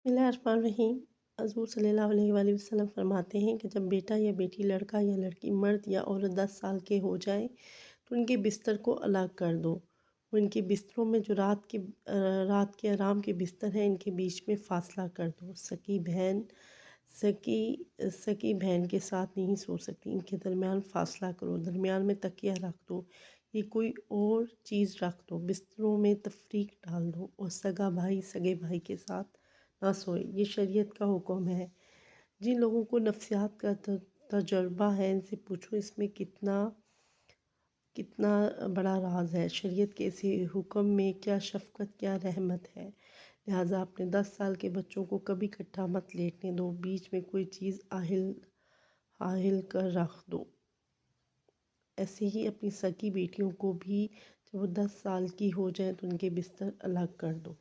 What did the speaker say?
بسم اللہ الرحمن الرحیم۔ حضور صلی اللہ علیہ وآلہ وسلم فرماتے ہیں کہ جب بیٹا یا بیٹی، لڑکا یا لڑکی، مرد یا عورت 10 سال کے ہو جائیں تو ان کے بستر کو الگ کر دو، اور ان کے بستروں میں جو رات کے آرام کے بستر ہیں ان کے بیچ میں فاصلہ کر دو۔ سکی بہن کے ساتھ نہیں سو سکتی، ان کے درمیان فاصلہ کرو، درمیان میں تکیہ رکھ دو، یہ کوئی اور چیز رکھ دو، بستروں میں تفریق ڈال دو، اور سگا بھائی سگے بھائی کے ساتھ نہ سوئے۔ یہ شریعت کا حکم ہے۔ جن لوگوں کو نفسیات کا تجربہ ہے ان سے پوچھو اس میں کتنا بڑا راز ہے، شریعت کے اسی حکم میں کیا شفقت، کیا رحمت ہے۔ لہٰذا اپنے 10 سال کے بچوں کو کبھی اکٹھا مت لیٹنے دو، بیچ میں کوئی چیز آہل کر رکھ دو۔ ایسے ہی اپنی سکی بیٹیوں کو بھی جب وہ 10 سال کی ہو جائیں تو ان کے بستر الگ کر دو۔